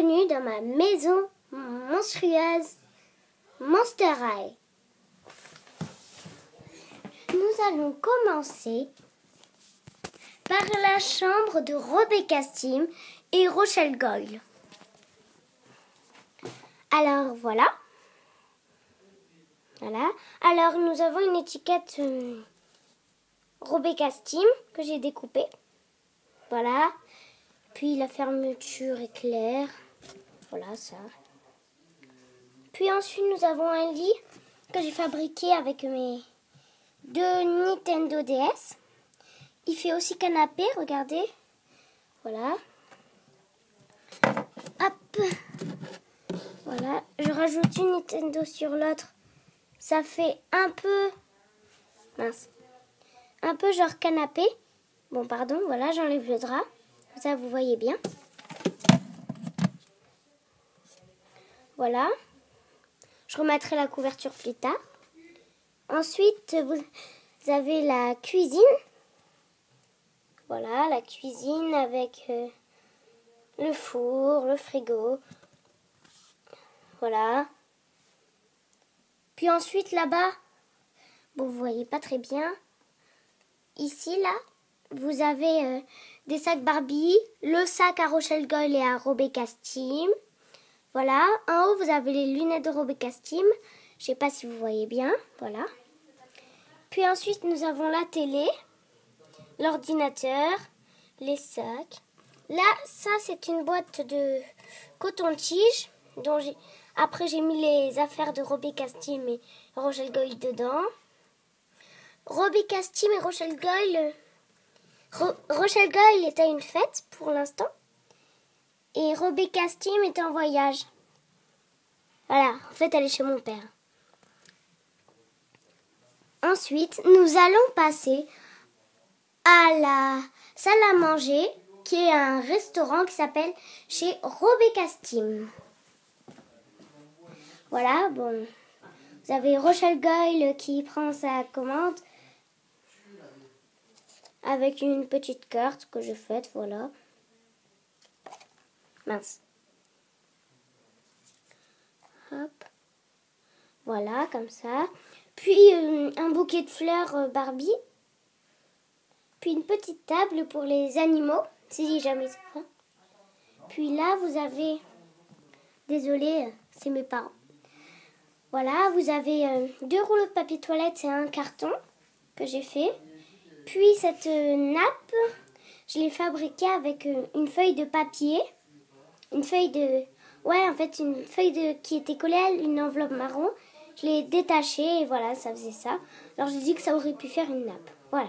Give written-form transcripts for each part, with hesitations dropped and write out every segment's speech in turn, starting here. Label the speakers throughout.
Speaker 1: Bienvenue dans ma maison monstrueuse Monster High. Nous allons commencer par la chambre de Rebecca Steam et Rochelle Goyle. Alors voilà. Alors nous avons une étiquette Rebecca Steam que j'ai découpée. Voilà. Puis la fermeture est claire. Voilà ça. Puis ensuite nous avons un lit que j'ai fabriqué avec mes deux Nintendo DS. Il fait aussi canapé, regardez. Voilà. Hop. Voilà. Je rajoute une Nintendo sur l'autre. Ça fait un peu... mince. Un peu genre canapé. Bon, pardon. Voilà, j'enlève le drap. Ça, vous voyez bien. Voilà. Je remettrai la couverture plus tard. Ensuite, vous avez la cuisine. Voilà, la cuisine avec le four, le frigo. Voilà. Puis ensuite, là-bas, bon, vous voyez pas très bien. Ici, là, vous avez des sacs Barbie, le sac à Rochelle Goyle et à Rebecca Steam. Voilà. En haut, vous avez les lunettes de Rebecca Steam. Je sais pas si vous voyez bien. Voilà. Puis ensuite, nous avons la télé, l'ordinateur, les sacs. Là, ça, c'est une boîte de coton-tige. Après, j'ai mis les affaires de Rebecca Steam et Rochelle Goyle dedans. Rebecca Steam et Rochelle Goyle... Rochelle Goyle est à une fête pour l'instant. Et Rebecca Steam est en voyage. Voilà, en fait, elle est chez mon père. Ensuite, nous allons passer à la salle à manger, qui est un restaurant qui s'appelle chez Rebecca Steam. Voilà, bon. Vous avez Rochelle Goyle qui prend sa commande avec une petite carte que j'ai faite, voilà. Mince. Hop. Voilà, comme ça. Puis un bouquet de fleurs Barbie. Puis une petite table pour les animaux, si jamais ça fait. Puis là, vous avez... Désolée, c'est mes parents. Voilà, vous avez 2 rouleaux de papier toilette et un carton que j'ai fait. Puis cette nappe, je l'ai fabriquée avec une feuille de papier. Une feuille de... Ouais, en fait, une feuille qui était collée à une enveloppe marron. Je l'ai détachée et voilà, ça faisait ça. Alors j'ai dit que ça aurait pu faire une nappe. Voilà.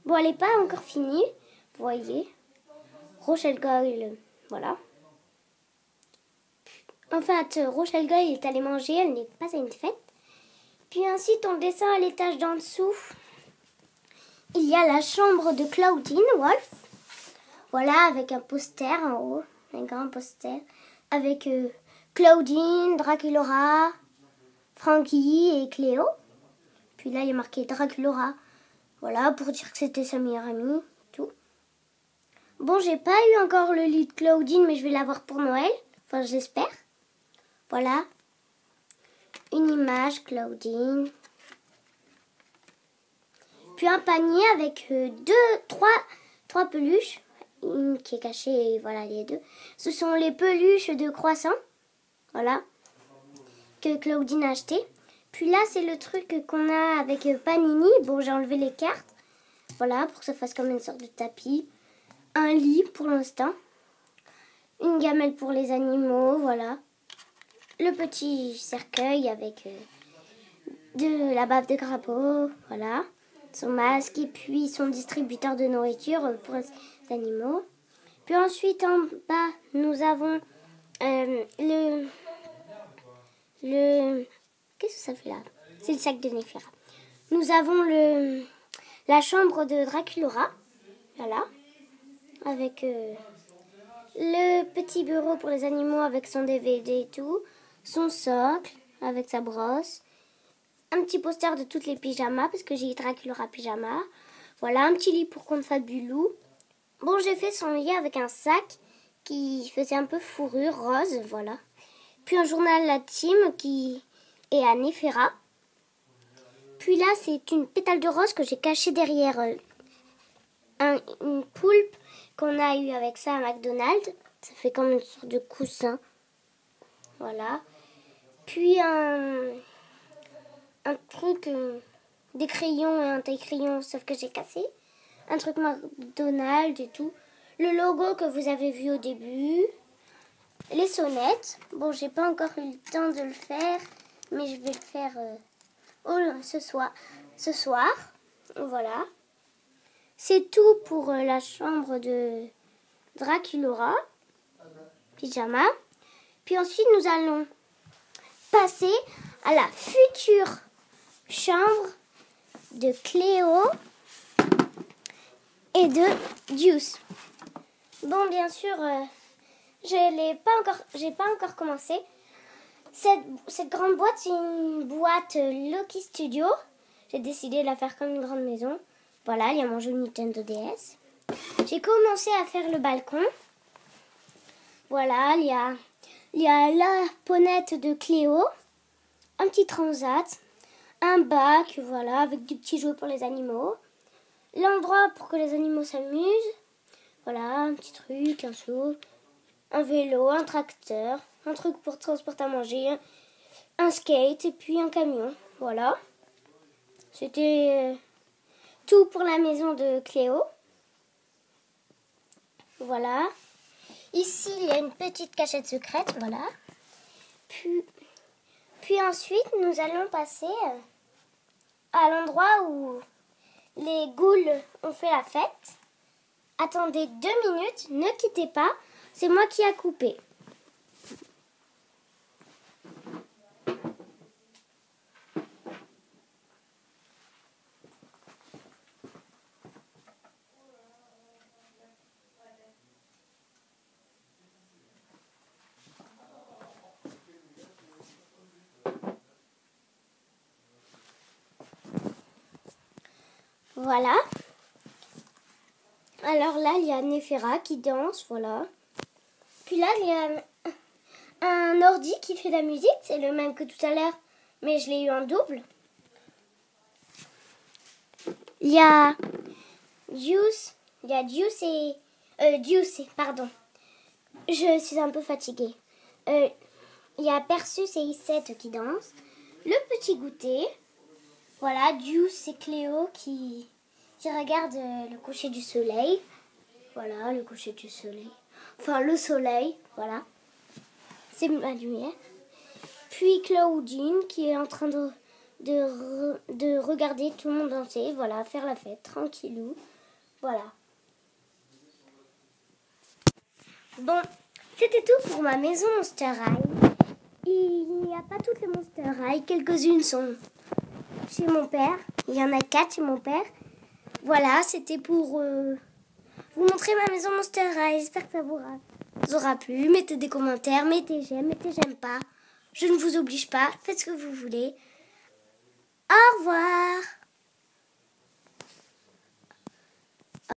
Speaker 1: Bon, elle n'est pas encore finie. Vous voyez. Rochelle Goyle, voilà. En fait, Rochelle Goyle est allée manger, elle n'est pas à une fête. Puis ensuite, on descend à l'étage d'en dessous. Il y a la chambre de Claudine Wolf. Voilà, avec un poster en haut. Un grand poster. Avec Claudine, Draculaura, Frankie et Cléo. Puis là, il y a marqué Draculaura. Voilà, pour dire que c'était sa meilleure amie. Tout. Bon, j'ai pas eu encore le lit de Claudine, mais je vais l'avoir pour Noël. Enfin, j'espère. Voilà. Une image, Claudine. Puis un panier avec trois peluches. Une qui est cachée et voilà les deux. Ce sont les peluches de croissant. Voilà. Que Claudine a acheté. Puis là, c'est le truc qu'on a avec Panini. Bon, j'ai enlevé les cartes. Voilà, pour que ça fasse comme une sorte de tapis. Un lit pour l'instant. Une gamelle pour les animaux, voilà. Le petit cercueil avec de la bave de crapaud, voilà. Son masque et puis son distributeur de nourriture pour les animaux. Puis ensuite, en bas, nous avons qu'est-ce que ça fait là? C'est le sac de Néphira. Nous avons la chambre de Draculaura, voilà. Avec le petit bureau pour les animaux avec son DVD et tout. Son socle avec sa brosse. Un petit poster de toutes les pyjamas parce que j'ai Draculaura pyjama. Voilà, un petit lit pour Confabulou. Bon, j'ai fait son lit avec un sac qui faisait un peu fourrure rose, voilà. Puis un journal La Team qui est à Néfera. Puis là, c'est une pétale de rose que j'ai cachée derrière une poulpe qu'on a eu avec ça à McDonald's. Ça fait comme une sorte de coussin. Voilà. Puis un truc, des crayons et un taille-crayon, sauf que j'ai cassé. Un truc McDonald's et tout. Le logo que vous avez vu au début. Les sonnettes. Bon, j'ai pas encore eu le temps de le faire, mais je vais le faire ce soir. Voilà. C'est tout pour la chambre de Draculaura. Pyjama. Puis ensuite, nous allons passer à la future chambre de Cléo et de Deuce. Bon, bien sûr, j'ai pas encore commencé. Cette grande boîte, c'est une boîte Loki Studio. J'ai décidé de la faire comme une grande maison. Voilà, il y a mon jeu Nintendo DS. J'ai commencé à faire le balcon. Voilà, il y a la ponette de Cléo, un petit transat, un bac, voilà, avec des petits jouets pour les animaux. L'endroit pour que les animaux s'amusent. Voilà, un petit truc, un seau, un vélo, un tracteur, un truc pour transporter à manger, un skate et puis un camion. Voilà. C'était tout pour la maison de Cléo. Voilà. Ici, il y a une petite cachette secrète, voilà. Puis ensuite, nous allons passer à l'endroit où les ghouls ont fait la fête. Attendez 2 minutes, ne quittez pas, c'est moi qui ai coupé. Voilà. Alors là, il y a Néfera qui danse, voilà. Puis là, il y a un ordi qui fait de la musique. C'est le même que tout à l'heure, mais je l'ai eu en double. Il y a Deuce pardon. Je suis un peu fatiguée. Il y a Persus et Issette qui dansent. Le petit goûter. Voilà, Deuce et Cléo qui regardent le coucher du soleil. Voilà, le coucher du soleil. Enfin, le soleil, voilà. C'est ma lumière. Puis Claudine qui est en train de regarder tout le monde danser. Voilà, faire la fête, tranquillou. Voilà. Bon, c'était tout pour ma maison Monster High. Il n'y a pas toutes les Monster High. Quelques-unes sont chez mon père. Il y en a 4 chez mon père. Voilà, c'était pour vous montrer ma maison Monster High. J'espère que ça vous aura plu. Mettez des commentaires, mettez j'aime pas. Je ne vous oblige pas. Faites ce que vous voulez. Au revoir.